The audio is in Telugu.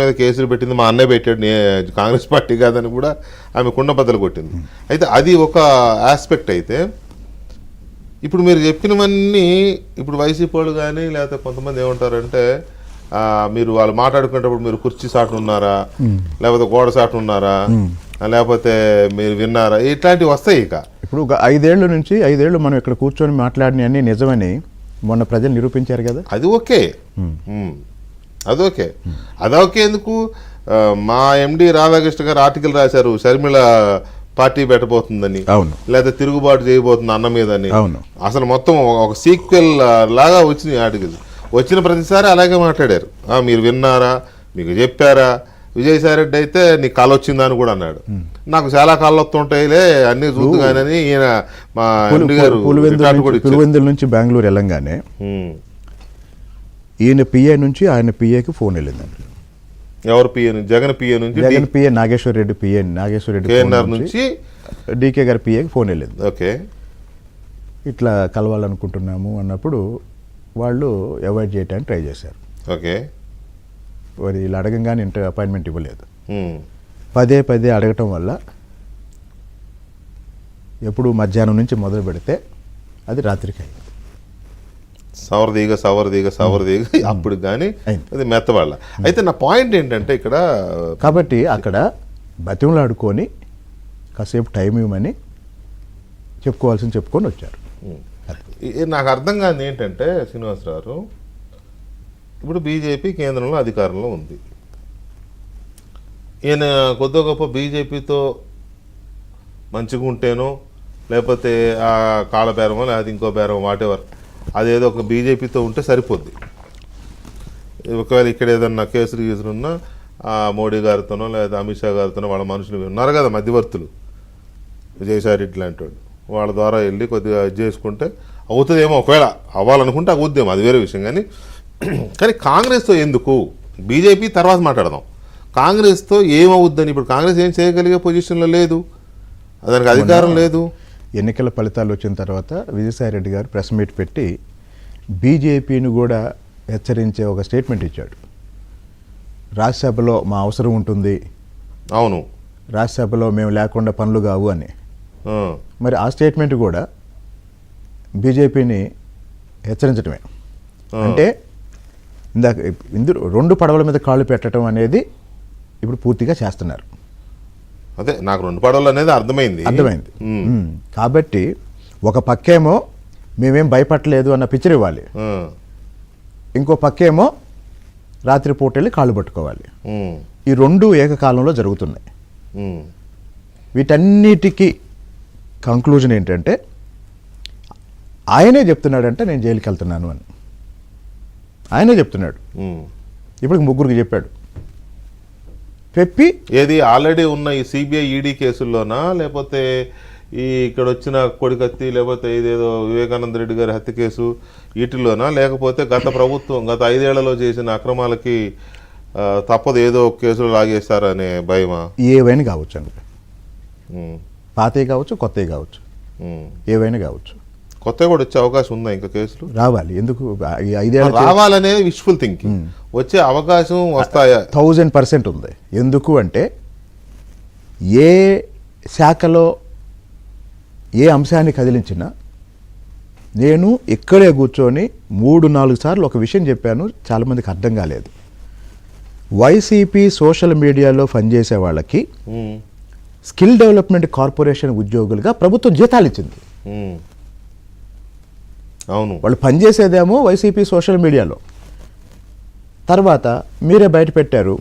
మీద కేసులు పెట్టింది మా అన్నయ్య పెట్టాడు, కాంగ్రెస్ పార్టీ కాదని కూడా ఆమె కుండ బద్దలు కొట్టింది. అయితే అది ఒక ఆస్పెక్ట్. అయితే ఇప్పుడు మీరు చెప్పినవన్నీ ఇప్పుడు వైసీపీ వాళ్ళు కానీ లేకపోతే కొంతమంది ఏమంటారంటే మీరు వాళ్ళు మాట్లాడుకునేటప్పుడు మీరు కుర్చీ సాటు ఉన్నారా, లేకపోతే గోడ సాటు ఉన్నారా, లేకపోతే మీరు విన్నారా, ఇట్లాంటివి వస్తాయి. ఇక ఇప్పుడు 5 ఏళ్ళు మనం ఇక్కడ కూర్చొని మాట్లాడినవన్నీ నిజమని మొన్న ప్రజలు నిరూపించారు కదా. అది ఓకే, అదొకే. ఎందుకు మా ఎండి రాధాకృష్ణ గారు ఆర్టికల్ రాశారు షర్మిల పార్టీ పెట్టబోతుందని, లేదా తిరుగుబాటు చేయబోతుంది అన్న మీదని. అసలు మొత్తం ఒక సీక్వెల్ లాగా వచ్చినాయి ఆర్టికల్స్. వచ్చిన ప్రతిసారి అలాగే మాట్లాడారు. మీరు విన్నారా, మీకు చెప్పారా? విజయసాయి రెడ్డి అయితే నీ కాలు వచ్చిందా అని కూడా అన్నాడు. నాకు చాలా కాళ్ళు వస్తుంటాయిలే అన్ని చూద్దుగానని ఈయన మా ఎండి గారు పులివెందుల నుంచి బెంగళూరు వెళ్ళంగానే ఈయన పిఏ నుంచి ఆయన పిఏకి ఫోన్ వెళ్ళిందండి. ఎవరు పిఏ నుంచి? జగన్ పిఏ నుంచి జగన్ పిఏ నాగేశ్వర రెడ్డి నుంచి డీకే గారి పిఏకి ఫోన్ వెళ్ళింది. ఓకే, ఇట్లా కలవాలనుకుంటున్నాము అన్నప్పుడు వాళ్ళు అవాయిడ్ చేయడానికి ట్రై చేశారు. ఓకే, మరి ఇలా అడగంగానే అపాయింట్మెంట్ ఇవ్వలేదు. పదే అడగటం వల్ల ఎప్పుడు మధ్యాహ్నం నుంచి మొదలు పెడితే అది రాత్రికి అయింది. సవరదీగ అప్పుడు కానీ అది మెత్తవాళ్ళ. అయితే నా పాయింట్ ఏంటంటే ఇక్కడ కాబట్టి అక్కడ బతిమలాడుకొని కాసేపు టైం ఇవ్వమని చెప్పుకొని వచ్చారు. నాకు అర్థం కాదు ఏంటంటే శ్రీనివాసరావు, ఇప్పుడు బీజేపీ కేంద్రంలో అధికారంలో ఉంది. ఈయన కొద్ది గొప్ప బీజేపీతో మంచిగా ఉంటేనో లేకపోతే ఆ కాళ్ళ బేరమో లేకపోతే ఇంకో బేరమో వాటెవర్, అదేదో ఒక బీజేపీతో ఉంటే సరిపోద్ది. ఒకవేళ ఇక్కడ ఏదన్నా కేసులు ఉన్నా మోడీ గారితోనో లేదా అమిత్ షా గారితోనో వాళ్ళ మనుషులు ఉన్నారు కదా మధ్యవర్తులు, విజయసాయి రెడ్డి లాంటి వాళ్ళు, వాళ్ళ ద్వారా వెళ్ళి కొద్దిగా చేసుకుంటే అవుతుందేమో. ఒకవేళ అవ్వాలనుకుంటే అవుద్దేమో, అది వేరే విషయం. కానీ కాంగ్రెస్తో ఎందుకు? బీజేపీ తర్వాత మాట్లాడదాం. కాంగ్రెస్తో ఏమవుద్దని. ఇప్పుడు కాంగ్రెస్ ఏం చేయగలిగే పొజిషన్లో లేదు, దానికి అధికారం లేదు. ఎన్నికల ఫలితాలు వచ్చిన తర్వాత విజయసాయి రెడ్డి గారు ప్రెస్ మీట్ పెట్టి బీజేపీని కూడా హెచ్చరించే ఒక స్టేట్మెంట్ ఇచ్చాడు. రాజ్యసభలో మా అవసరం ఉంటుంది, అవును, రాజ్యసభలో మేము లేకుండా పనులు కావు అని. మరి ఆ స్టేట్మెంట్ కూడా బీజేపీని హెచ్చరించడమే. అంటే ఇందాక ఇందులో 2 పడవల మీద కాళ్ళు పెట్టడం అనేది ఇప్పుడు పూర్తిగా చేస్తున్నారు. అదే నాకు 2 పడవలు అనేది అర్థమైంది. కాబట్టి ఒక పక్కేమో మేమేం భయపడలేదు అన్న పిక్చర్ ఇవ్వాలి, ఇంకో పక్కేమో రాత్రిపూట వెళ్ళి కాళ్ళు పట్టుకోవాలి. ఈ 2 ఏకకాలంలో జరుగుతున్నాయి. వీటన్నిటికీ కంక్లూజన్ ఏంటంటే ఆయనే చెప్తున్నాడంటే నేను జైలుకి వెళ్తున్నాను అని ఆయనే చెప్తున్నాడు. ఇప్పుడు 3కి చెప్పాడు. చెప్పి ఏది ఆల్రెడీ ఉన్న ఈ సిబిఐ ఈడీ కేసుల్లోనా, లేకపోతే ఈ ఇక్కడ వచ్చిన కొడికత్తి, లేకపోతే ఇదేదో వివేకానంద రెడ్డి గారి హత్య కేసు వీటిల్లోనా, లేకపోతే గత ప్రభుత్వం గత 5 ఏళ్లలో చేసిన అక్రమాలకి తప్పదు ఏదో కేసులు లాగేస్తారనే భయమా? ఏవైనా కావచ్చు అండి, పాతవి కావచ్చు, కొత్తవి కావచ్చు, ఏవైనా కావచ్చు. కొత్తగా కూడా వచ్చే అవకాశం ఉందా? ఇంకా కేసులు రావాలి. ఎందుకు 5 ఏళ్ళు రావాలనేది విష్ఫుల్ థింకింగ్. వచ్చే అవకాశం వస్తాయా? 1000% ఉంది. ఎందుకు అంటే ఏ శాఖలో ఏ అంశాన్ని కదిలించినా నేను ఇక్కడే కూర్చొని 3-4 సార్లు ఒక విషయం చెప్పాను, చాలామందికి అర్థం కాలేదు. వైసీపీ సోషల్ మీడియాలో పనిచేసే వాళ్ళకి స్కిల్ డెవలప్మెంట్ కార్పొరేషన్ ఉద్యోగులుగా ప్రభుత్వం జీతాలు ఇచ్చింది. అవును, వాళ్ళు పనిచేసేదేమో వైసీపీ సోషల్ మీడియాలో. తర్వాత మీరే బయట పెట్టారు